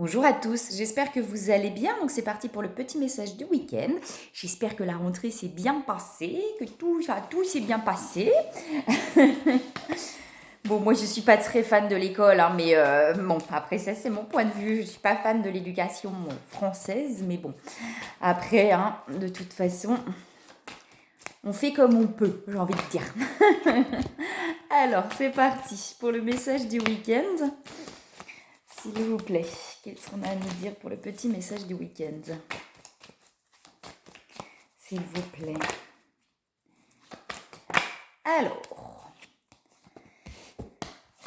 Bonjour à tous, j'espère que vous allez bien. Donc c'est parti pour le petit message du week-end. J'espère que la rentrée s'est bien passée, que tout s'est bien passé. Bon, moi je suis pas très fan de l'école, hein, mais bon, après ça c'est mon point de vue. Je suis pas fan de l'éducation française, mais bon, après, hein, de toute façon, on fait comme on peut, j'ai envie de dire. Alors c'est parti pour le message du week-end. S'il vous plaît, qu'est-ce qu'on a à nous dire pour le petit message du week-end? S'il vous plaît. Alors,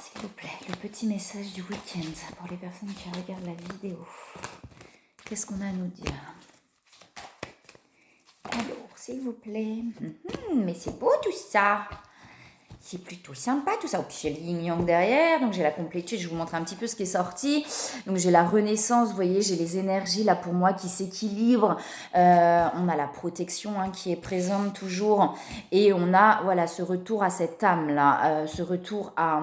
s'il vous plaît, le petit message du week-end pour les personnes qui regardent la vidéo. Qu'est-ce qu'on a à nous dire? Alors, s'il vous plaît. Mais c'est beau tout ça. C'est plutôt sympa tout ça. Puis j'ai le yin yang derrière, donc j'ai la complétude. Je vais vous montrer un petit peu ce qui est sorti. Donc j'ai la renaissance, vous voyez, j'ai les énergies là pour moi qui s'équilibrent. On a la protection qui est présente toujours. Et on a voilà ce retour à cette âme là, ce retour à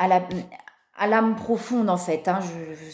la, à l'âme profonde en fait.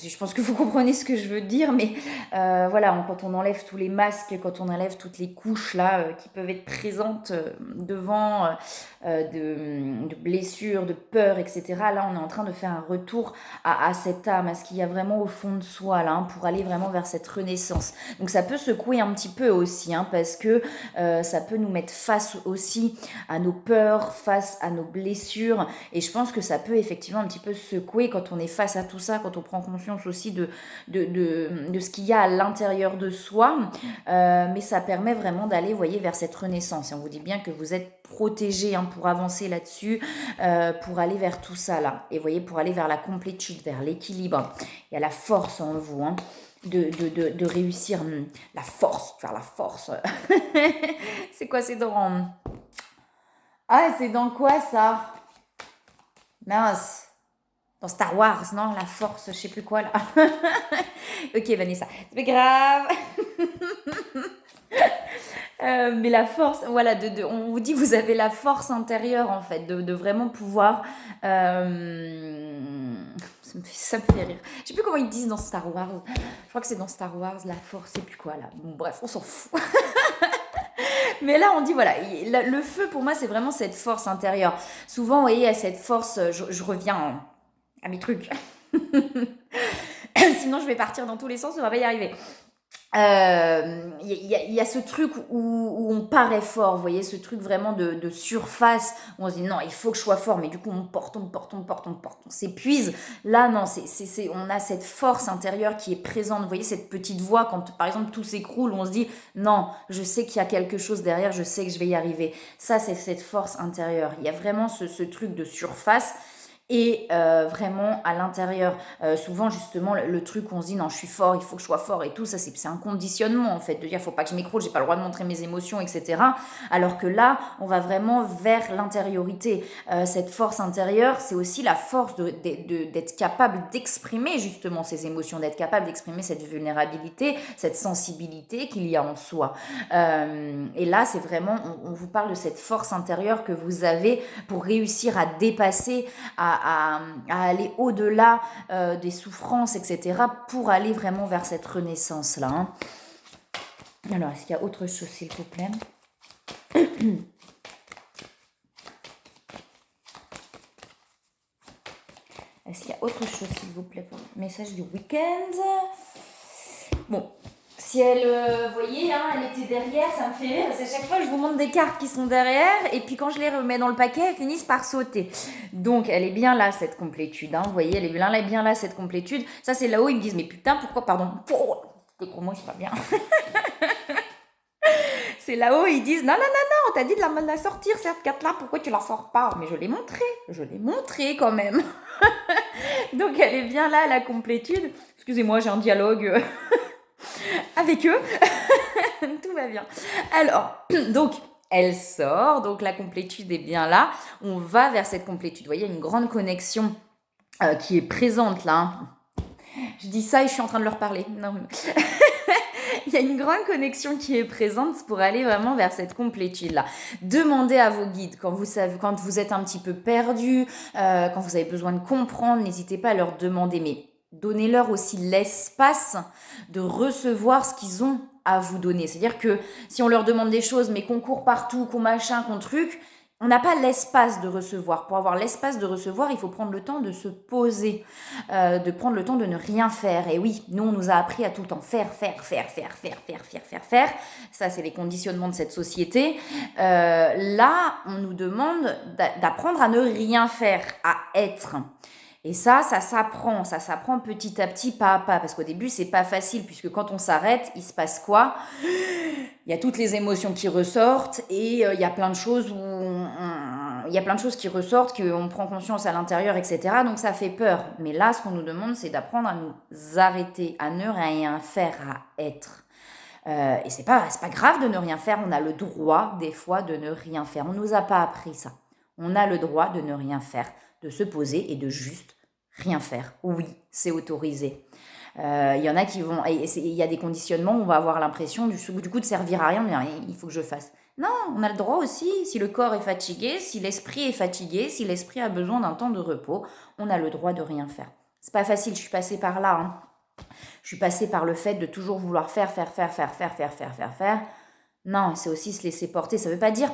Je pense que vous comprenez ce que je veux dire, mais voilà, quand on enlève tous les masques, quand on enlève toutes les couches là qui peuvent être présentes devant de blessures, de peurs, etc. Là, on est en train de faire un retour à cette âme, à ce qu'il y a vraiment au fond de soi là, pour aller vraiment vers cette renaissance. Donc ça peut secouer un petit peu aussi, parce que ça peut nous mettre face aussi à nos peurs, face à nos blessures, et je pense que ça peut effectivement un petit peu secouer quand on est face à tout ça, quand on prend conscience aussi de ce qu'il y a à l'intérieur de soi, mais ça permet vraiment d'aller, vous voyez, vers cette renaissance. Et on vous dit bien que vous êtes protégé pour avancer là-dessus, pour aller vers tout ça là. Et vous voyez, pour aller vers la complétude, vers l'équilibre. Il y a la force en vous, de réussir. La force, faire la force. C'est quoi, c'est dans... Ah, c'est dans quoi ça? Mince. Dans Star Wars, non? La force, je sais plus quoi là. Ok, Vanessa, c'est pas grave. Mais la force, voilà, on vous dit vous avez la force intérieure en fait, de vraiment pouvoir. Ça me fait rire. Je sais plus comment ils disent dans Star Wars. Je crois que c'est dans Star Wars, la force, c'est plus quoi là. Bon, bref, on s'en fout. Mais là, on dit, voilà, le feu pour moi, c'est vraiment cette force intérieure. Souvent, vous voyez, à cette force, je reviens à mes trucs. Sinon, je vais partir dans tous les sens, on va pas y arriver. Y a ce truc où on paraît fort, vous voyez, ce truc vraiment de surface, où on se dit non, il faut que je sois fort, mais du coup on porte, on s'épuise. Là, non, on a cette force intérieure qui est présente, vous voyez, cette petite voix, quand par exemple tout s'écroule, on se dit non, je sais qu'il y a quelque chose derrière, je sais que je vais y arriver. Ça, c'est cette force intérieure. Il y a vraiment ce truc de surface. Et vraiment à l'intérieur, souvent justement le truc où on se dit non, je suis fort, il faut que je sois fort et tout, ça c'est un conditionnement en fait, de dire faut pas que je m'écroule, j'ai pas le droit de montrer mes émotions, etc. Alors que là, on va vraiment vers l'intériorité. Cette force intérieure, c'est aussi la force d'être capable d'exprimer justement ces émotions, d'être capable d'exprimer cette vulnérabilité, cette sensibilité qu'il y a en soi. Et là, c'est vraiment, on vous parle de cette force intérieure que vous avez pour réussir à dépasser, à aller au-delà des souffrances, etc., pour aller vraiment vers cette renaissance-là. Alors, est-ce qu'il y a autre chose, s'il vous plaît? Est-ce qu'il y a autre chose, s'il vous plaît, pour le message du week-end? Bon, si elle, voyez, elle était derrière, ça me fait rire, parce qu'à chaque fois je vous montre des cartes qui sont derrière, et puis quand je les remets dans le paquet, elles finissent par sauter. Donc elle est bien là, cette complétude, vous voyez, elle est bien là, cette complétude. Ça c'est là-haut, ils me disent, mais putain, pourquoi, pardon, moi c'est pas bien. C'est là-haut, ils disent, non, on t'a dit de la sortir, cette carte-là, pourquoi tu la sors pas? Mais je l'ai montré quand même. Donc elle est bien là, la complétude. Excusez-moi, j'ai un dialogue avec eux. Tout va bien. Alors, donc, elle sort, donc la complétude est bien là. On va vers cette complétude. Vous voyez, il y a une grande connexion qui est présente là. Je dis ça et je suis en train de leur parler. Non. Il y a une grande connexion qui est présente pour aller vraiment vers cette complétude-là. Demandez à vos guides quand vous êtes un petit peu perdu, quand vous avez besoin de comprendre, n'hésitez pas à leur demander, mais donnez-leur aussi l'espace de recevoir ce qu'ils ont à vous donner. C'est-à-dire que si on leur demande des choses, mais qu'on court partout, qu'on machin, qu'on truc, on n'a pas l'espace de recevoir. Pour avoir l'espace de recevoir, il faut prendre le temps de se poser, de prendre le temps de ne rien faire. Et oui, nous, on nous a appris à tout le temps faire. Ça, c'est les conditionnements de cette société. Là, on nous demande d'apprendre à ne rien faire, à être. Et ça s'apprend petit à petit, pas à pas, parce qu'au début, c'est pas facile, puisque quand on s'arrête, il se passe quoi? Il y a toutes les émotions qui ressortent, et il y a plein de choses il y a plein de choses qui ressortent, qu'on prend conscience à l'intérieur, etc. Donc ça fait peur. Mais là, ce qu'on nous demande, c'est d'apprendre à nous arrêter, à ne rien faire, à être. Et c'est pas grave de ne rien faire, on a le droit, des fois, de ne rien faire. On nous a pas appris ça. On a le droit de ne rien faire, de se poser et de juste rien faire. Oui, c'est autorisé. Il y en a qui vont... Il y a des conditionnements où on va avoir l'impression du coup de servir à rien, de dire il faut que je fasse. Non, on a le droit aussi, si le corps est fatigué, si l'esprit est fatigué, si l'esprit a besoin d'un temps de repos, on a le droit de rien faire. C'est pas facile, je suis passée par là. Hein. Je suis passée par le fait de toujours vouloir faire. Non, c'est aussi se laisser porter. Ça veut pas dire...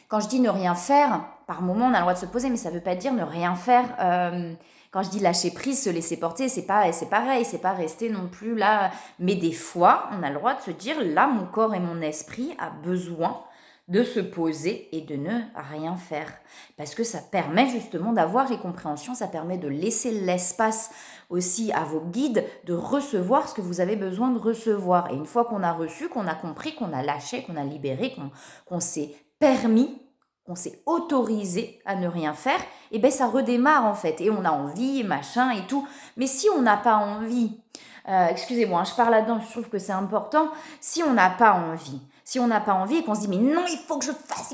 Quand je dis ne rien faire, par moment, on a le droit de se poser, mais ça veut pas dire ne rien faire... Quand je dis lâcher prise, se laisser porter, c'est pareil, c'est pas rester non plus là. Mais des fois, on a le droit de se dire, là, mon corps et mon esprit a besoin de se poser et de ne rien faire. Parce que ça permet justement d'avoir les compréhensions, ça permet de laisser l'espace aussi à vos guides de recevoir ce que vous avez besoin de recevoir. Et une fois qu'on a reçu, qu'on a compris, qu'on a lâché, qu'on a libéré, qu'on s'est permis, qu'on s'est autorisé à ne rien faire, et bien ça redémarre en fait. Et on a envie, machin et tout. Mais si on n'a pas envie, excusez-moi, je parle là-dedans, je trouve que c'est important. Si on n'a pas envie et qu'on se dit mais non, il faut que je fasse,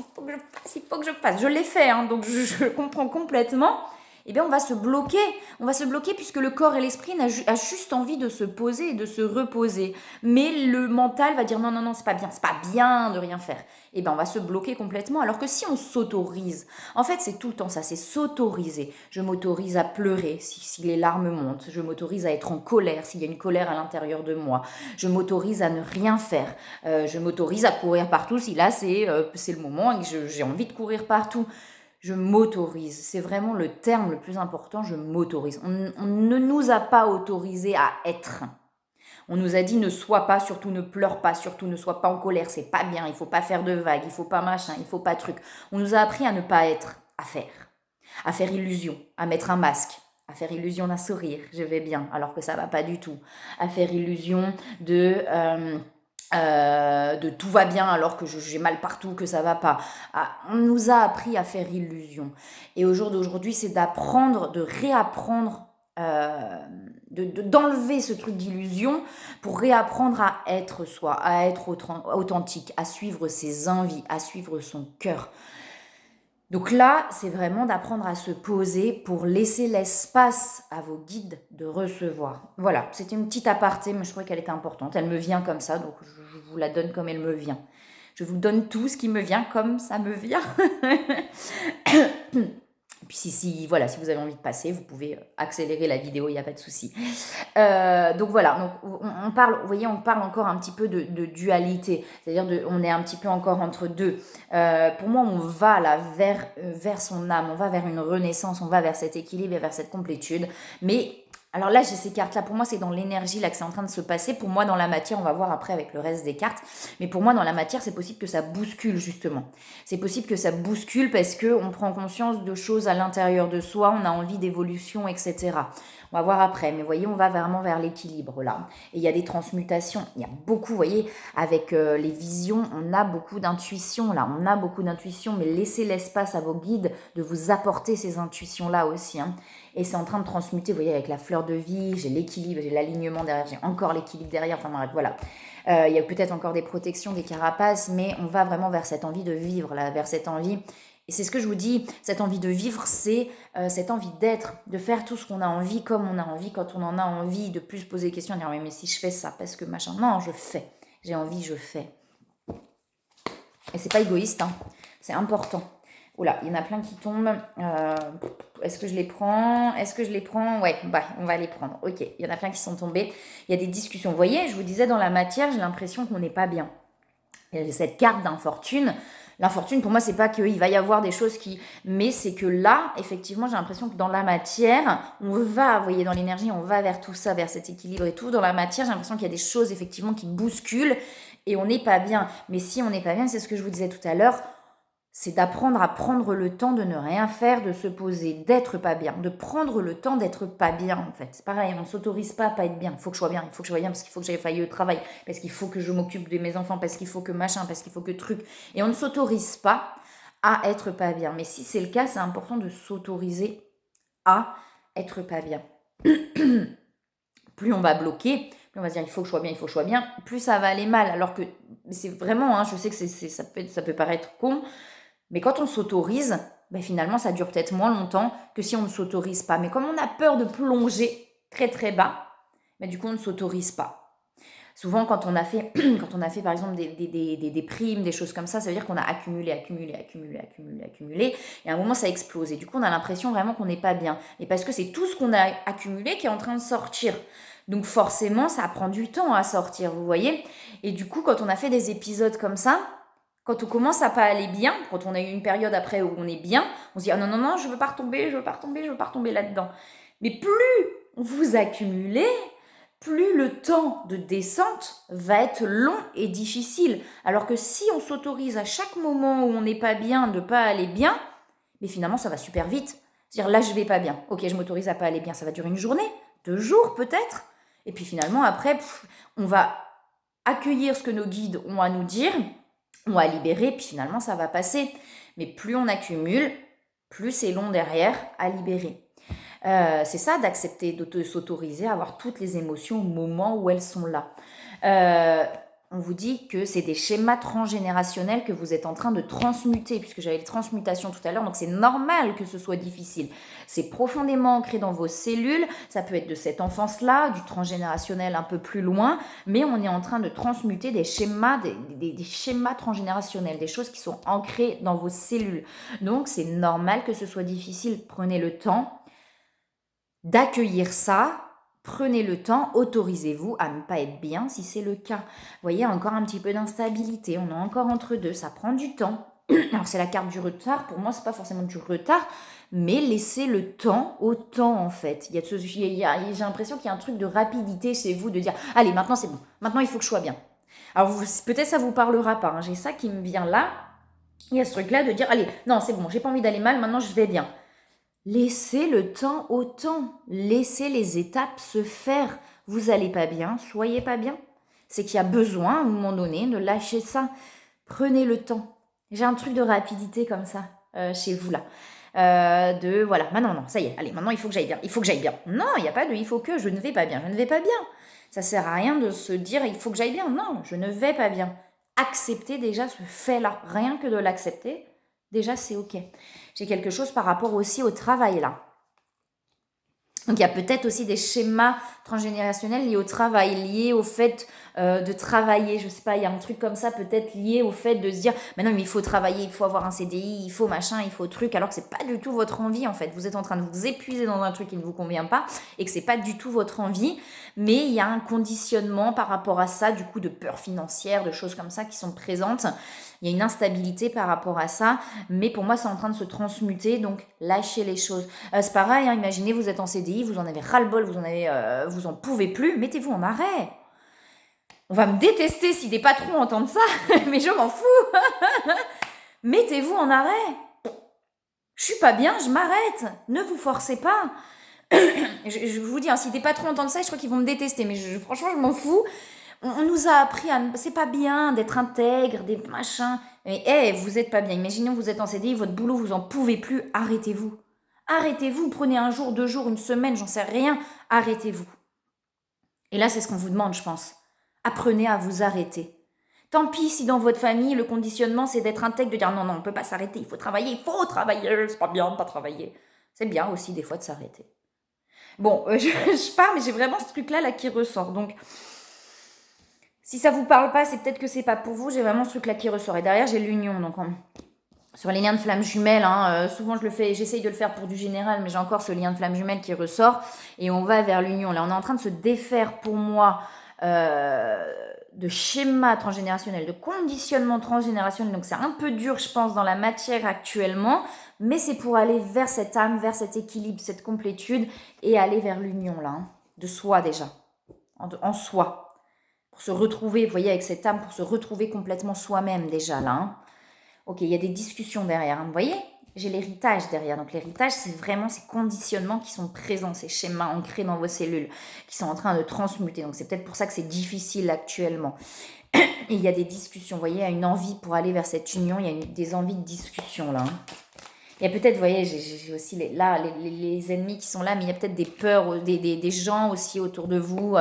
je l'ai fait, hein, donc je comprends complètement. Eh bien, on va se bloquer. Puisque le corps et l'esprit a juste envie de se poser et de se reposer. Mais le mental va dire non, c'est pas bien de rien faire. Eh bien, on va se bloquer complètement. Alors que si on s'autorise, en fait, c'est tout le temps ça, c'est s'autoriser. Je m'autorise à pleurer si les larmes montent. Je m'autorise à être en colère s'il y a une colère à l'intérieur de moi. Je m'autorise à ne rien faire. Je m'autorise à courir partout si là, c'est le moment et que j'ai envie de courir partout. Je m'autorise, c'est vraiment le terme le plus important, je m'autorise. On ne nous a pas autorisé à être. On nous a dit ne sois pas, surtout ne pleure pas, surtout ne sois pas en colère, c'est pas bien, il faut pas faire de vagues, il faut pas machin, il faut pas truc. On nous a appris à ne pas être, à faire illusion, à mettre un masque, à faire illusion d'un sourire, je vais bien, alors que ça va pas du tout, à faire illusion de tout va bien alors que j'ai mal partout, que ça va pas. On nous a appris à faire illusion. Et au jour d'aujourd'hui, c'est d'apprendre, de réapprendre, d'enlever ce truc d'illusion pour réapprendre à être soi, à être authentique, à suivre ses envies, à suivre son cœur. Donc là, c'est vraiment d'apprendre à se poser pour laisser l'espace à vos guides de recevoir. Voilà, c'était une petite aparté, mais je trouvais qu'elle était importante. Elle me vient comme ça, donc je vous la donne comme elle me vient. Je vous donne tout ce qui me vient comme ça me vient. Puis si vous avez envie de passer, vous pouvez accélérer la vidéo, il n'y a pas de souci. Donc voilà, on parle encore un petit peu de dualité, c'est-à-dire on est un petit peu encore entre deux. Pour moi, on va là vers son âme, on va vers une renaissance, on va vers cet équilibre et vers cette complétude. Mais alors là, j'ai ces cartes-là. Pour moi, c'est dans l'énergie là que c'est en train de se passer. Pour moi, dans la matière, on va voir après avec le reste des cartes. Mais pour moi, dans la matière, c'est possible que ça bouscule, justement. C'est possible que ça bouscule parce qu'on prend conscience de choses à l'intérieur de soi, on a envie d'évolution, etc. On va voir après. Mais vous voyez, on va vraiment vers l'équilibre, là. Et il y a des transmutations. Il y a beaucoup, vous voyez, avec les visions, on a beaucoup d'intuition, là. On a beaucoup d'intuition, mais laissez l'espace à vos guides de vous apporter ces intuitions-là aussi, hein. Et c'est en train de transmuter, vous voyez, avec la fleur de vie, j'ai l'équilibre, j'ai l'alignement derrière, j'ai encore l'équilibre derrière, enfin bref, voilà. Il y a peut-être encore des protections, des carapaces, mais on va vraiment vers cette envie de vivre, là, vers cette envie. Et c'est ce que je vous dis, cette envie de vivre, c'est cette envie d'être, de faire tout ce qu'on a envie, comme on a envie, quand on en a envie, de plus se poser des questions, de dire mais si je fais ça, parce que machin, non, je fais. J'ai envie, je fais. Et c'est pas égoïste, hein. C'est important. Oula, il y en a plein qui tombent. Est-ce que je les prends? Ouais, bah, on va les prendre. Ok, il y en a plein qui sont tombés. Il y a des discussions. Vous voyez, je vous disais, dans la matière, j'ai l'impression qu'on n'est pas bien. Il y a cette carte d'infortune. L'infortune, pour moi, c'est pas qu'il va y avoir des choses qui... Mais c'est que là, effectivement, j'ai l'impression que dans la matière, on va, vous voyez, dans l'énergie, on va vers tout ça, vers cet équilibre et tout. Dans la matière, j'ai l'impression qu'il y a des choses, effectivement, qui bousculent et on n'est pas bien. Mais si on n'est pas bien, c'est ce que je vous disais tout à l'heure, c'est d'apprendre à prendre le temps de ne rien faire, de se poser, d'être pas bien, de prendre le temps d'être pas bien en fait. C'est pareil, on ne s'autorise pas à pas être bien. Il faut que je sois bien, il faut que je sois bien parce qu'il faut que j'aille faillir au travail, parce qu'il faut que je m'occupe de mes enfants, parce qu'il faut que machin, parce qu'il faut que truc. Et on ne s'autorise pas à être pas bien. Mais si c'est le cas, c'est important de s'autoriser à être pas bien. Plus on va bloquer, plus on va se dire il faut que je sois bien, il faut que je sois bien, plus ça va aller mal. Alors que c'est vraiment, hein, je sais que ça peut paraître con, mais quand on s'autorise, ben finalement, ça dure peut-être moins longtemps que si on ne s'autorise pas. Mais comme on a peur de plonger très très bas, ben du coup, on ne s'autorise pas. Souvent, quand on a fait par exemple des primes, des choses comme ça veut dire qu'on a accumulé. Et à un moment, ça explose. Et du coup, on a l'impression vraiment qu'on n'est pas bien. Et parce que c'est tout ce qu'on a accumulé qui est en train de sortir. Donc forcément, ça prend du temps à sortir, vous voyez. Et du coup, quand on a fait des épisodes comme ça, quand on commence à pas aller bien, quand on a eu une période après où on est bien, on se dit « Ah non, non, non, je veux pas retomber là-dedans. » Mais plus vous accumulez, plus le temps de descente va être long et difficile. Alors que si on s'autorise à chaque moment où on n'est pas bien de pas aller bien, mais finalement ça va super vite. C'est-à-dire là je vais pas bien, ok je m'autorise à pas aller bien, ça va durer une journée, 2 jours peut-être, et puis finalement après on va accueillir ce que nos guides ont à nous dire, on va libérer, puis finalement ça va passer. Mais plus on accumule, plus c'est long derrière à libérer. C'est ça d'accepter, de s'autoriser à avoir toutes les émotions au moment où elles sont là. On vous dit que c'est des schémas transgénérationnels que vous êtes en train de transmuter, puisque j'avais les transmutations tout à l'heure, donc c'est normal que ce soit difficile. C'est profondément ancré dans vos cellules, ça peut être de cette enfance-là, du transgénérationnel un peu plus loin, mais on est en train de transmuter des schémas, des schémas transgénérationnels, des choses qui sont ancrées dans vos cellules. Donc c'est normal que ce soit difficile, prenez le temps d'accueillir ça. Prenez le temps, autorisez-vous à ne pas être bien si c'est le cas. Vous voyez, encore un petit peu d'instabilité, on est encore entre deux, ça prend du temps. Alors c'est la carte du retard, pour moi c'est pas forcément du retard, mais laissez le temps au temps en fait. J'ai l'impression qu'il y a un truc de rapidité chez vous, de dire allez maintenant c'est bon, maintenant il faut que je sois bien. Alors peut-être ça vous parlera pas, hein. J'ai ça qui me vient là, il y a ce truc là de dire allez non c'est bon, j'ai pas envie d'aller mal, maintenant je vais bien. Laissez le temps au temps. Laissez les étapes se faire. Vous n'allez pas bien, soyez pas bien. C'est qu'il y a besoin, à un moment donné, de lâcher ça. Prenez le temps. J'ai un truc de rapidité comme ça, chez vous là. Voilà, maintenant, non, ça y est, allez, maintenant il faut que j'aille bien. Il faut que j'aille bien. Non, il n'y a pas de il faut que, je ne vais pas bien, je ne vais pas bien. Ça sert à rien de se dire il faut que j'aille bien. Non, je ne vais pas bien. Acceptez déjà ce fait-là. Rien que de l'accepter, déjà c'est ok. J'ai quelque chose par rapport aussi au travail là. Donc il y a peut-être aussi des schémas transgénérationnels liés au travail, liés au fait de travailler. Je sais pas, il y a un truc comme ça peut-être lié au fait de se dire mais non mais il faut travailler, il faut avoir un CDI, il faut machin, il faut truc, alors que c'est pas du tout votre envie en fait. Vous êtes en train de vous épuiser dans un truc qui ne vous convient pas et que c'est pas du tout votre envie, mais il y a un conditionnement par rapport à ça, du coup de peur financière, de choses comme ça qui sont présentes. Il y a une instabilité par rapport à ça, mais pour moi c'est en train de se transmuter, donc lâchez les choses. C'est pareil, hein, imaginez vous êtes en CDI, vous en avez ras-le-bol, vous en pouvez plus, mettez-vous en arrêt. On va me détester si des patrons entendent ça, mais je m'en fous. Mettez-vous en arrêt. Je suis pas bien, je m'arrête. Ne vous forcez pas. je vous dis, hein, si des patrons entendent ça, je crois qu'ils vont me détester, mais franchement, je m'en fous. On nous a appris à... C'est pas bien d'être intègre, des machins. Mais vous êtes pas bien. Imaginez, vous êtes en CDI, votre boulot, vous en pouvez plus. Arrêtez-vous. Arrêtez-vous. Prenez un jour, 2 jours, une semaine, j'en sais rien. Arrêtez-vous. Et là, c'est ce qu'on vous demande, je pense. Apprenez à vous arrêter. Tant pis si dans votre famille, le conditionnement, c'est d'être intègre, de dire non, on peut pas s'arrêter, il faut travailler, c'est pas bien de pas travailler. C'est bien aussi des fois de s'arrêter. Bon, je pars, mais j'ai vraiment ce truc-là là, qui ressort. Donc, Si ça vous parle pas, c'est peut-être que c'est pas pour vous. J'ai vraiment ce truc-là qui ressort. Et derrière, j'ai l'union. Donc, sur les liens de flamme jumelle, hein, souvent je le fais, j'essaye de le faire pour du général, mais j'ai encore ce lien de flamme jumelle qui ressort. Et on va vers l'union. Là, on est en train de se défaire pour moi de schéma transgénérationnel, de conditionnement transgénérationnel. Donc, c'est un peu dur, je pense, dans la matière actuellement. Mais c'est pour aller vers cette âme, vers cet équilibre, cette complétude et aller vers l'union, là, hein, de soi déjà, en soi. Pour se retrouver, vous voyez, avec cette âme, pour se retrouver complètement soi-même déjà là. Hein. Ok, il y a des discussions derrière. Hein. Vous voyez, j'ai l'héritage derrière. Donc l'héritage, c'est vraiment ces conditionnements qui sont présents, ces schémas ancrés dans vos cellules, qui sont en train de transmuter. Donc c'est peut-être pour ça que c'est difficile actuellement. Et il y a des discussions. Vous voyez, il y a une envie pour aller vers cette union. Il y a des envies de discussion là. Hein. Il y a peut-être, vous voyez, j'ai aussi les ennemis qui sont là, mais il y a peut-être des peurs, des gens aussi autour de vous.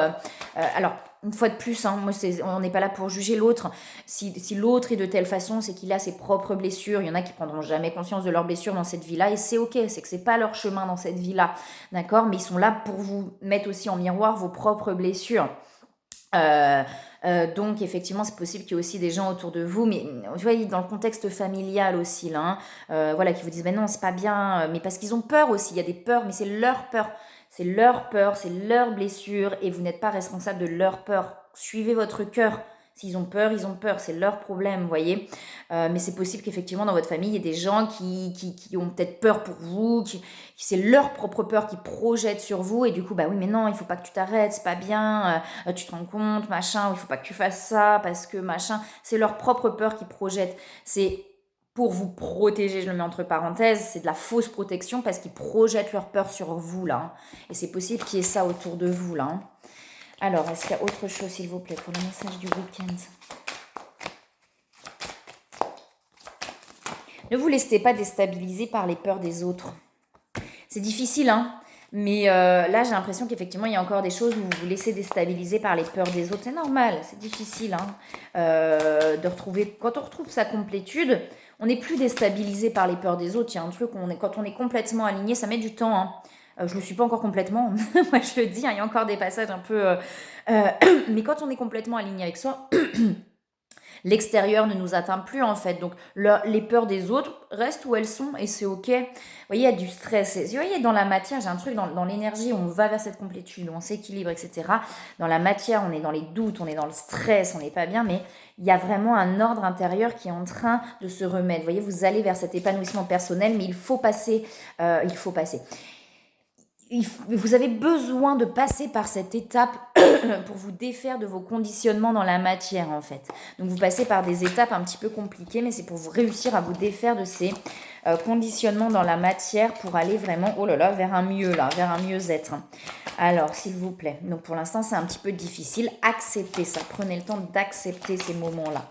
Alors, une fois de plus, hein, moi, on n'est pas là pour juger l'autre. Si l'autre est de telle façon, c'est qu'il a ses propres blessures. Il y en a qui prendront jamais conscience de leurs blessures dans cette vie-là, et c'est ok, c'est que c'est pas leur chemin dans cette vie-là, d'accord. Mais ils sont là pour vous mettre aussi en miroir vos propres blessures. Donc effectivement c'est possible qu'il y ait aussi des gens autour de vous, mais vous voyez dans le contexte familial aussi là, voilà, qui vous disent ben non c'est pas bien, mais parce qu'ils ont peur aussi, il y a des peurs, mais c'est leur peur, c'est leur peur, c'est leur blessure, et vous n'êtes pas responsable de leur peur. Suivez votre cœur. S'ils ont peur, c'est leur problème, vous voyez. Mais c'est possible qu'effectivement dans votre famille, il y ait des gens qui ont peut-être peur pour vous, qui c'est leur propre peur qui projette sur vous, et du coup, bah oui, mais non, il faut pas que tu t'arrêtes, c'est pas bien, tu te rends compte, machin, il faut pas que tu fasses ça, parce que machin, c'est leur propre peur qui projette. C'est pour vous protéger, je le mets entre parenthèses, c'est de la fausse protection parce qu'ils projettent leur peur sur vous, là. Hein. Et c'est possible qu'il y ait ça autour de vous, là. Hein. Alors, est-ce qu'il y a autre chose, s'il vous plaît, pour le message du week-end ? Ne vous laissez pas déstabiliser par les peurs des autres. C'est difficile, hein, mais là, j'ai l'impression qu'effectivement, il y a encore des choses où vous vous laissez déstabiliser par les peurs des autres. C'est normal, c'est difficile hein, de retrouver... Quand on retrouve sa complétude, on n'est plus déstabilisé par les peurs des autres. Il y a un truc, quand on est complètement aligné, ça met du temps, hein. Je ne le suis pas encore complètement, moi je le dis, hein, il y a encore des passages un peu... mais quand on est complètement aligné avec soi, l'extérieur ne nous atteint plus en fait. Donc les peurs des autres restent où elles sont et c'est ok. Vous voyez, il y a du stress. Vous voyez, dans la matière, j'ai un truc dans l'énergie où on va vers cette complétude, où on s'équilibre, etc. Dans la matière, on est dans les doutes, on est dans le stress, on n'est pas bien, mais il y a vraiment un ordre intérieur qui est en train de se remettre. Vous voyez, vous allez vers cet épanouissement personnel, mais il faut passer. Vous avez besoin de passer par cette étape pour vous défaire de vos conditionnements dans la matière en fait. Donc vous passez par des étapes un petit peu compliquées, mais c'est pour vous réussir à vous défaire de ces conditionnements dans la matière pour aller vraiment, oh là là, vers un mieux là, vers un mieux-être. Alors s'il vous plaît, donc pour l'instant c'est un petit peu difficile, acceptez ça, prenez le temps d'accepter ces moments-là.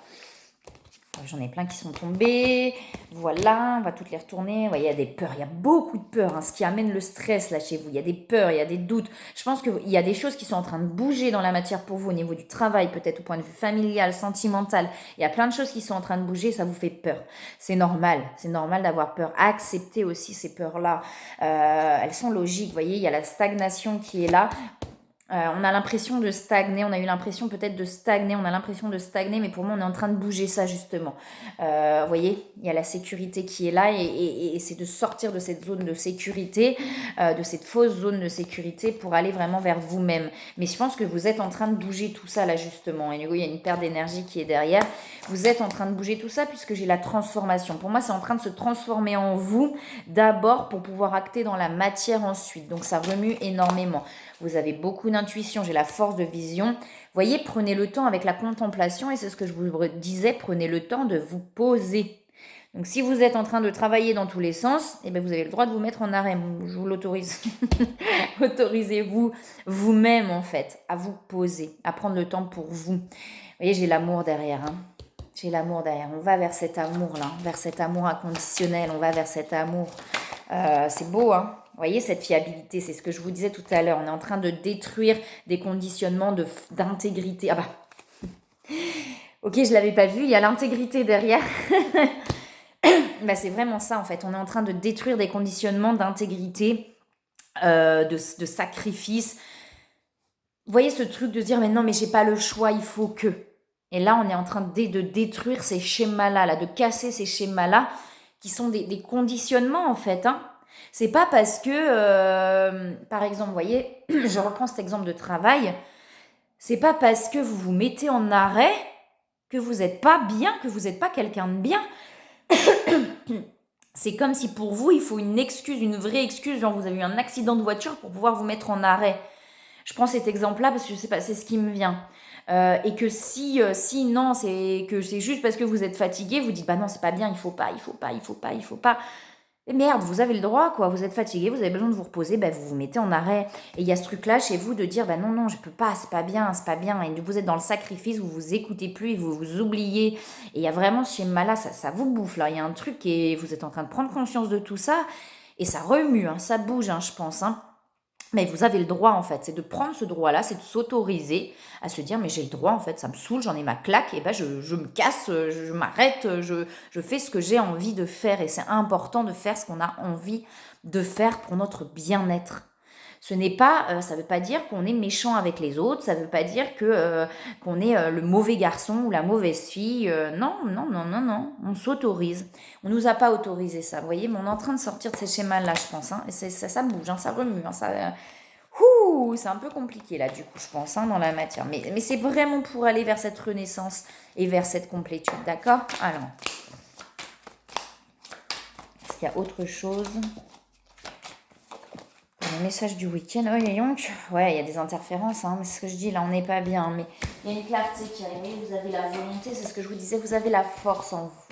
J'en ai plein qui sont tombés. Voilà, on va toutes les retourner. Ouais, il y a des peurs, il y a beaucoup de peurs. Hein, ce qui amène le stress là chez vous. Il y a des peurs, il y a des doutes. Je pense qu'il y a des choses qui sont en train de bouger dans la matière pour vous au niveau du travail, peut-être au point de vue familial, sentimental. Il y a plein de choses qui sont en train de bouger, ça vous fait peur. C'est normal d'avoir peur. Acceptez aussi ces peurs-là. Elles sont logiques, vous voyez, il y a la stagnation qui est là. On a l'impression de stagner, on a eu l'impression peut-être de stagner, on a l'impression de stagner, mais pour moi on est en train de bouger ça justement. Vous voyez, il y a la sécurité qui est là et c'est de sortir de cette zone de sécurité, de cette fausse zone de sécurité pour aller vraiment vers vous-même. Mais je pense que vous êtes en train de bouger tout ça là justement. Et du coup il y a une perte d'énergie qui est derrière. Vous êtes en train de bouger tout ça puisque j'ai la transformation. Pour moi c'est en train de se transformer en vous d'abord pour pouvoir acter dans la matière ensuite. Donc ça remue énormément. Vous avez beaucoup d'intuition, j'ai la force de vision. Voyez, prenez le temps avec la contemplation, et c'est ce que je vous disais, prenez le temps de vous poser. Donc si vous êtes en train de travailler dans tous les sens, eh bien, vous avez le droit de vous mettre en arrêt, je vous l'autorise. Autorisez-vous vous-même en fait, à vous poser, à prendre le temps pour vous. Vous voyez, j'ai l'amour derrière. Hein. J'ai l'amour derrière. On va vers cet amour-là, vers cet amour inconditionnel, on va vers cet amour. C'est beau, hein. Vous voyez cette fiabilité, c'est ce que je vous disais tout à l'heure. On est en train de détruire des conditionnements d'intégrité. Ah bah, ok, je ne l'avais pas vu, il y a l'intégrité derrière. Bah, c'est vraiment ça en fait. On est en train de détruire des conditionnements d'intégrité, de sacrifice. Vous voyez ce truc de dire mais non mais j'ai pas le choix, il faut que. Et là, on est en train de détruire ces schémas-là, là, de casser ces schémas-là, qui sont des conditionnements, en fait. Hein. C'est pas parce que, par exemple, vous voyez, je reprends cet exemple de travail, c'est pas parce que vous vous mettez en arrêt que vous n'êtes pas bien, que vous n'êtes pas quelqu'un de bien. C'est comme si pour vous, il faut une excuse, une vraie excuse, genre vous avez eu un accident de voiture pour pouvoir vous mettre en arrêt. Je prends cet exemple-là parce que je sais pas, c'est ce qui me vient. Et que si non, c'est que c'est juste parce que vous êtes fatigué, vous dites bah non, c'est pas bien, il faut pas, il faut pas, il faut pas, il faut pas. Et merde, vous avez le droit, quoi. Vous êtes fatigué, vous avez besoin de vous reposer, ben vous vous mettez en arrêt. Et il y a ce truc-là chez vous de dire, bah non, non, je peux pas, c'est pas bien, c'est pas bien. Et vous êtes dans le sacrifice, vous vous écoutez plus, vous vous oubliez. Et il y a vraiment ce schéma-là, ça vous bouffe, là. Il y a un truc et vous êtes en train de prendre conscience de tout ça. Et ça remue, hein, ça bouge, hein, je pense, hein. Mais vous avez le droit, en fait, c'est de prendre ce droit-là, c'est de s'autoriser à se dire, mais j'ai le droit, en fait, ça me saoule, j'en ai ma claque, et ben je me casse, je m'arrête, je fais ce que j'ai envie de faire. Et c'est important de faire ce qu'on a envie de faire pour notre bien-être. Ce n'est pas, ça ne veut pas dire qu'on est méchant avec les autres, ça ne veut pas dire qu'on est le mauvais garçon ou la mauvaise fille. Non, non, non, non, non, on s'autorise. On ne nous a pas autorisé ça, vous voyez, mais on est en train de sortir de ces schémas-là, je pense. Hein, et ça bouge, hein, ça remue, hein, c'est un peu compliqué là, du coup, je pense, hein, dans la matière. Mais c'est vraiment pour aller vers cette renaissance et vers cette complétude, d'accord? Alors, est-ce qu'il y a autre chose? Le message du week-end, oh, donc, ouais, il y a des interférences, hein, mais c'est ce que je dis, là, on n'est pas bien, mais il y a une clarté qui arrive, vous avez la volonté, c'est ce que je vous disais, vous avez la force en vous.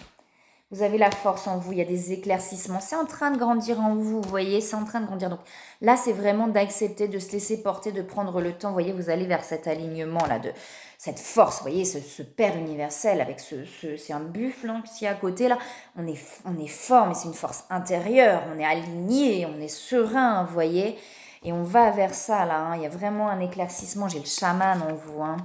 Vous avez la force en vous, il y a des éclaircissements, c'est en train de grandir en vous, vous voyez, c'est en train de grandir. Donc là, c'est vraiment d'accepter, de se laisser porter, de prendre le temps, vous voyez, vous allez vers cet alignement-là, de cette force, vous voyez, ce Père universel avec c'est un buffle hein, qui est à côté, là, on est fort, mais c'est une force intérieure, on est aligné, on est serein, vous voyez, et on va vers ça, là, hein. Il y a vraiment un éclaircissement, j'ai le chaman en vous, hein.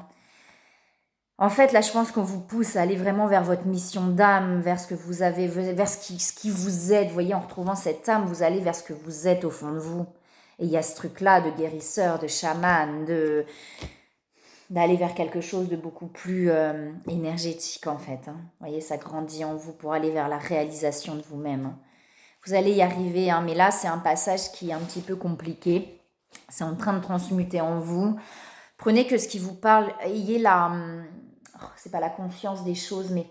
En fait, là, je pense qu'on vous pousse à aller vraiment vers votre mission d'âme, vers ce que vous avez, vers ce qui vous êtes. Vous voyez, en retrouvant cette âme, vous allez vers ce que vous êtes au fond de vous. Et il y a ce truc-là de guérisseur, de chaman, d'aller vers quelque chose de beaucoup plus énergétique, en fait. Hein. Vous voyez, ça grandit en vous pour aller vers la réalisation de vous-même. Hein. Vous allez y arriver, hein, mais là, c'est un passage qui est un petit peu compliqué. C'est en train de transmuter en vous. Prenez que ce qui vous parle, ayez la... c'est pas la conscience des choses, mais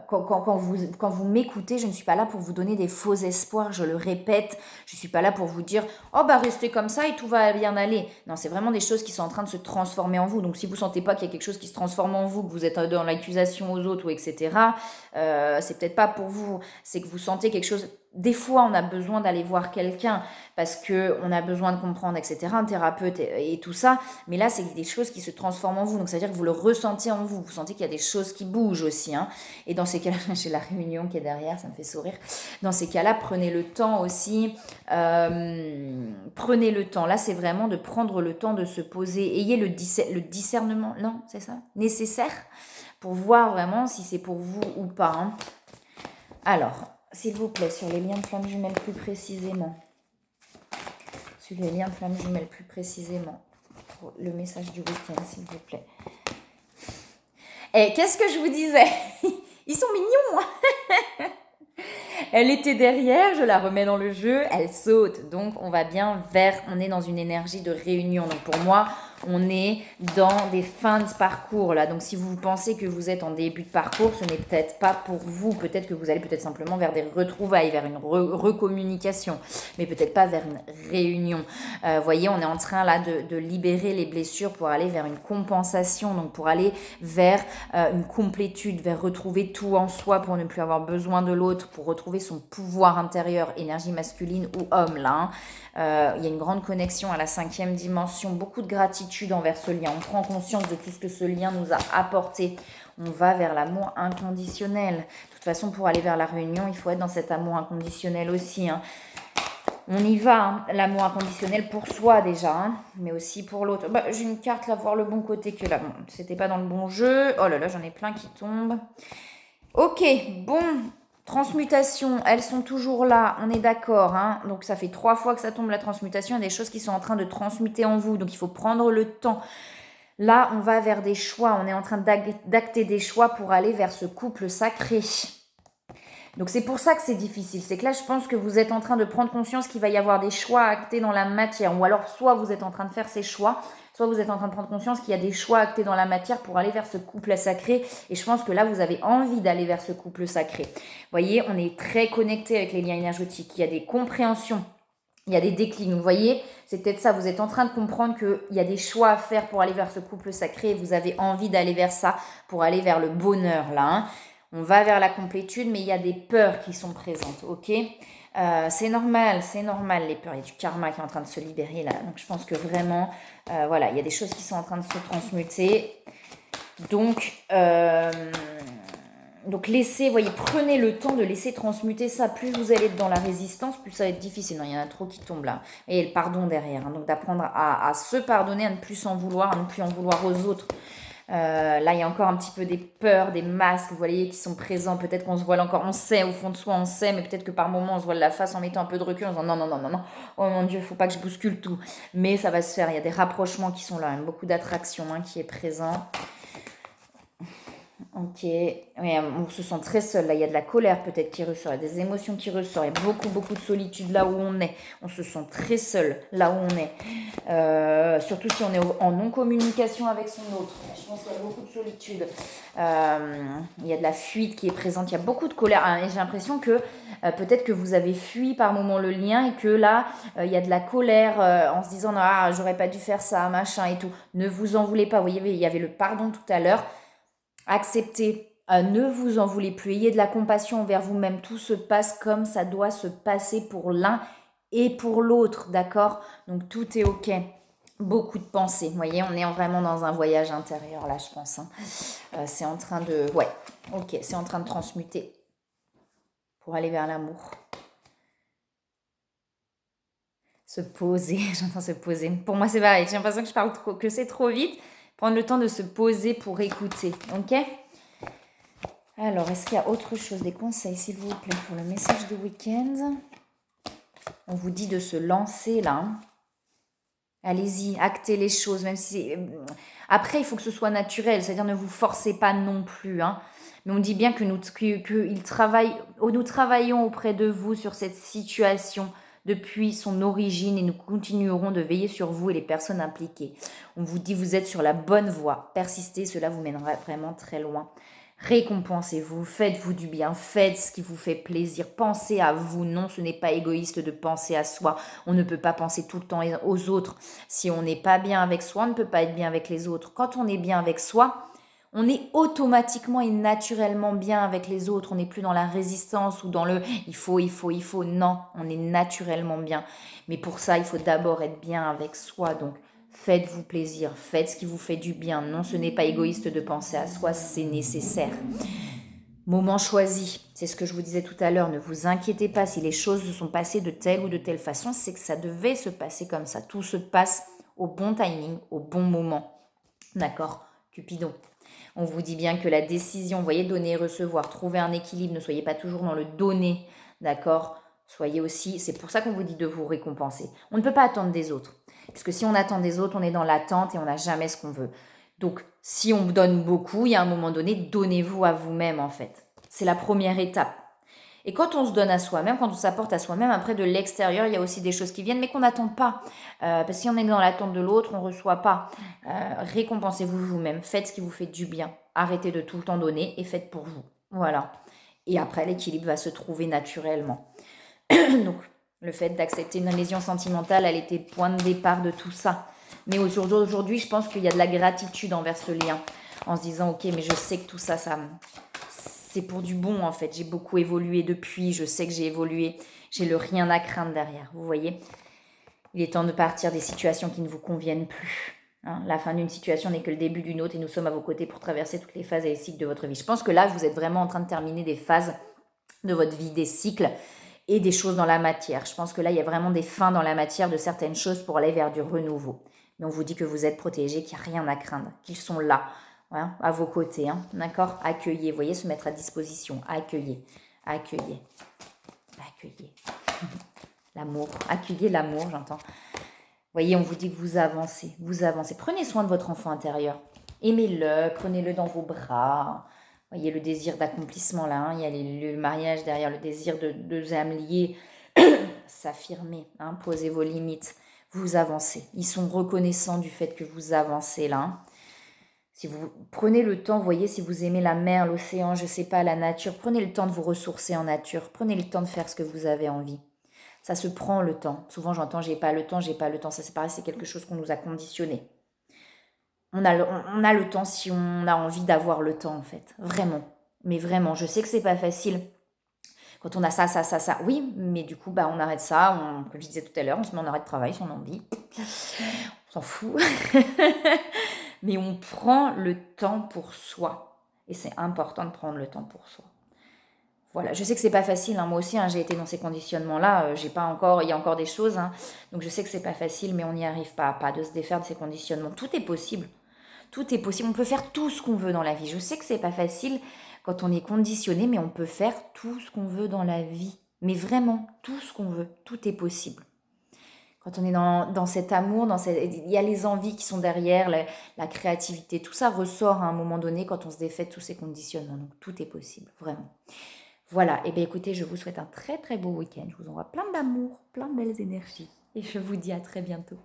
quand vous m'écoutez, je ne suis pas là pour vous donner des faux espoirs, je le répète, je ne suis pas là pour vous dire « Oh bah restez comme ça et tout va bien aller ». Non, c'est vraiment des choses qui sont en train de se transformer en vous. Donc si vous ne sentez pas qu'il y a quelque chose qui se transforme en vous, que vous êtes dans l'accusation aux autres ou etc., c'est peut-être pas pour vous, c'est que vous sentez quelque chose... Des fois, on a besoin d'aller voir quelqu'un parce qu'on a besoin de comprendre, etc., un thérapeute et tout ça. Mais là, c'est des choses qui se transforment en vous. Donc, c'est-à-dire que vous le ressentez en vous. Vous sentez qu'il y a des choses qui bougent aussi. Hein. Et dans ces cas-là, j'ai la réunion qui est derrière, ça me fait sourire. Dans ces cas-là, prenez le temps aussi. Prenez le temps. Là, c'est vraiment de prendre le temps de se poser. Ayez le discernement, non, c'est ça, nécessaire pour voir vraiment si c'est pour vous ou pas. Hein. Alors... S'il vous plaît, sur les liens de flammes jumelles plus précisément. Sur les liens de flammes jumelles plus précisément. Pour le message du week-end, s'il vous plaît. Et qu'est-ce que je vous disais? Ils sont mignons. Elle était derrière, je la remets dans le jeu, elle saute. Donc on va bien on est dans une énergie de réunion. Donc pour moi, on est dans des fins de parcours là. Donc si vous pensez que vous êtes en début de parcours, ce n'est peut-être pas pour vous. Peut-être que vous allez peut-être simplement vers des retrouvailles, vers une recommunication, mais peut-être pas vers une réunion. Voyez, on est en train là de libérer les blessures pour aller vers une compensation, donc pour aller vers une complétude, vers retrouver tout en soi pour ne plus avoir besoin de l'autre, pour retrouver son pouvoir intérieur, énergie masculine ou homme là. Hein. Il y a une grande connexion à la 5e dimension, beaucoup de gratitude envers ce lien. On prend conscience de tout ce que ce lien nous a apporté. On va vers l'amour inconditionnel. De toute façon, pour aller vers la réunion, il faut être dans cet amour inconditionnel aussi. Hein. On y va, hein. L'amour inconditionnel pour soi déjà, hein, mais aussi pour l'autre. Bah, j'ai une carte là, voir le bon côté que là. Bon, c'était pas dans le bon jeu. Oh là là, j'en ai plein qui tombent. Ok, bon... Transmutation, elles sont toujours là, on est d'accord. Hein. Donc ça fait 3 fois que ça tombe la transmutation. Il y a des choses qui sont en train de transmuter en vous. Donc il faut prendre le temps Là, on va vers des choix. On est en train d'acter des choix pour aller vers ce couple sacré. Donc c'est pour ça que c'est difficile. C'est que là, je pense que vous êtes en train de prendre conscience qu'il va y avoir des choix actés dans la matière. Ou alors, soit vous êtes en train de faire ces choix, soit vous êtes en train de prendre conscience qu'il y a des choix actés dans la matière pour aller vers ce couple sacré. Et je pense que là, vous avez envie d'aller vers ce couple sacré. Vous voyez, on est très connecté avec les liens énergétiques. Il y a des compréhensions. Il y a des déclics. Vous voyez, c'est peut-être ça. Vous êtes en train de comprendre qu'il y a des choix à faire pour aller vers ce couple sacré. Et vous avez envie d'aller vers ça, pour aller vers le bonheur, là. Hein. On va vers la complétude, mais il y a des peurs qui sont présentes, ok? C'est normal, les peurs. Il y a du karma qui est en train de se libérer, là. Donc, je pense que vraiment, voilà, il y a des choses qui sont en train de se transmuter. Donc laissez, voyez, prenez le temps de laisser transmuter ça. Plus vous allez être dans la résistance, plus ça va être difficile. Non, il y en a trop qui tombent là. Et le pardon derrière. Hein. Donc d'apprendre à se pardonner, à ne plus s'en vouloir, à ne plus en vouloir aux autres. Là, il y a encore un petit peu des peurs, des masques, vous voyez, qui sont présents. Peut-être qu'on se voile encore, on sait, au fond de soi, on sait, mais peut-être que par moment, on se voile la face en mettant un peu de recul, en disant non, non, non, non, non, oh mon Dieu, faut pas que je bouscule tout. Mais ça va se faire, il y a des rapprochements qui sont là, même beaucoup d'attraction qui est présent. Ok, ouais, on se sent très seul, là il y a de la colère peut-être qui ressort, il y a des émotions qui ressortent, il y a beaucoup beaucoup de solitude là où on est, on se sent très seul là où on est, surtout si on est en non-communication avec son autre, je pense qu'il y a beaucoup de solitude, il y a de la fuite qui est présente, il y a beaucoup de colère, hein, et j'ai l'impression que peut-être que vous avez fui par moment le lien et que là il y a de la colère en se disant ah j'aurais pas dû faire ça, machin et tout, ne vous en voulez pas, vous voyez il y avait le pardon tout à l'heure. Acceptez, ne vous en voulez plus, ayez de la compassion envers vous-même, tout se passe comme ça doit se passer pour l'un et pour l'autre, d'accord? Donc tout est ok. Beaucoup de pensées, vous voyez, on est vraiment dans un voyage intérieur là, je pense. Hein. C'est en train de... Ouais, ok, c'est en train de transmuter pour aller vers l'amour. Se poser, j'entends se poser. Pour moi, c'est pareil, j'ai l'impression que je parle trop, que c'est trop vite. Prendre le temps de se poser pour écouter, ok? Alors, est-ce qu'il y a autre chose, des conseils, s'il vous plaît, pour le message de week-end? On vous dit de se lancer, là. Hein. Allez-y, actez les choses, même si... Après, il faut que ce soit naturel, c'est-à-dire ne vous forcez pas non plus. Hein. Mais on dit bien que nous travaillons auprès de vous sur cette situation depuis son origine et nous continuerons de veiller sur vous et les personnes impliquées. On vous dit vous êtes sur la bonne voie. Persistez, cela vous mènera vraiment très loin. Récompensez-vous, faites-vous du bien, faites ce qui vous fait plaisir, pensez à vous. Non, ce n'est pas égoïste de penser à soi. On ne peut pas penser tout le temps aux autres. Si on n'est pas bien avec soi, on ne peut pas être bien avec les autres. Quand on est bien avec soi, on est automatiquement et naturellement bien avec les autres. On n'est plus dans la résistance ou dans le il faut. Non, on est naturellement bien. Mais pour ça, il faut d'abord être bien avec soi. Donc, faites-vous plaisir, faites ce qui vous fait du bien. Non, ce n'est pas égoïste de penser à soi, c'est nécessaire. Moment choisi, c'est ce que je vous disais tout à l'heure, ne vous inquiétez pas si les choses se sont passées de telle ou de telle façon, c'est que ça devait se passer comme ça. Tout se passe au bon timing, au bon moment. D'accord, Cupidon. On vous dit bien que la décision, vous voyez, donner et recevoir, trouver un équilibre, ne soyez pas toujours dans le donner, d'accord? Soyez aussi, c'est pour ça qu'on vous dit de vous récompenser. On ne peut pas attendre des autres. Parce que si on attend des autres, on est dans l'attente et on n'a jamais ce qu'on veut. Donc, si on donne beaucoup, il y a un moment donné, donnez-vous à vous-même, en fait. C'est la première étape. Et quand on se donne à soi-même, quand on s'apporte à soi-même, après de l'extérieur, il y a aussi des choses qui viennent, mais qu'on n'attend pas. Parce que si on est dans l'attente de l'autre, on ne reçoit pas. Récompensez-vous vous-même, faites ce qui vous fait du bien. Arrêtez de tout le temps donner et faites pour vous. Voilà. Et après, l'équilibre va se trouver naturellement. Donc, le fait d'accepter une lésion sentimentale, elle était le point de départ de tout ça. Mais aujourd'hui, je pense qu'il y a de la gratitude envers ce lien. En se disant, ok, mais je sais que tout ça, c'est pour du bon en fait. J'ai beaucoup évolué depuis, je sais que j'ai évolué. J'ai le rien à craindre derrière, vous voyez. Il est temps de partir des situations qui ne vous conviennent plus. Hein, la fin d'une situation n'est que le début d'une autre et nous sommes à vos côtés pour traverser toutes les phases et les cycles de votre vie. Je pense que là, vous êtes vraiment en train de terminer des phases de votre vie, des cycles et des choses dans la matière. Je pense que là, il y a vraiment des fins dans la matière de certaines choses pour aller vers du renouveau. Mais on vous dit que vous êtes protégés, qu'il n'y a rien à craindre, qu'ils sont là, hein, à vos côtés. Hein, d'accord? Accueillez, vous voyez, se mettre à disposition. Accueillez. L'amour. Accueillez l'amour, j'entends. Voyez, on vous dit que vous avancez, vous avancez. Prenez soin de votre enfant intérieur. Aimez-le, prenez-le dans vos bras. Voyez le désir d'accomplissement là, hein. Il y a le mariage derrière, le désir de deux âmes liées, s'affirmer, hein, posez vos limites. Vous avancez. Ils sont reconnaissants du fait que vous avancez là, hein. Si vous prenez le temps, vous voyez, si vous aimez la mer, l'océan, je sais pas, la nature, prenez le temps de vous ressourcer en nature. Prenez le temps de faire ce que vous avez envie. Ça se prend le temps. Souvent, j'entends, j'ai pas le temps, j'ai pas le temps. Ça, c'est pareil, c'est quelque chose qu'on nous a conditionné. On a le temps si on a envie d'avoir le temps, en fait. Vraiment. Mais vraiment, je sais que c'est pas facile. Quand on a ça, ça, ça, ça, oui, mais du coup, bah, on arrête ça. Comme je disais tout à l'heure, on se met en arrêt de travail si on a envie. On s'en fout. Mais on prend le temps pour soi. Et c'est important de prendre le temps pour soi. Voilà, je sais que c'est pas facile, hein. Moi aussi, hein, j'ai été dans ces conditionnements-là. J'ai pas encore, il y a encore des choses, hein. Donc je sais que c'est pas facile, mais on n'y arrive pas à pas de se défaire de ces conditionnements. Tout est possible. Tout est possible. On peut faire tout ce qu'on veut dans la vie. Je sais que c'est pas facile quand on est conditionné, mais on peut faire tout ce qu'on veut dans la vie. Mais vraiment, tout ce qu'on veut. Tout est possible. Quand on est dans cet amour, il y a les envies qui sont derrière, la créativité. Tout ça ressort à un moment donné quand on se défait de tous ces conditionnements. Donc tout est possible, vraiment. Voilà, et bien écoutez, je vous souhaite un très très beau week-end. Je vous envoie plein d'amour, plein de belles énergies. Et je vous dis à très bientôt.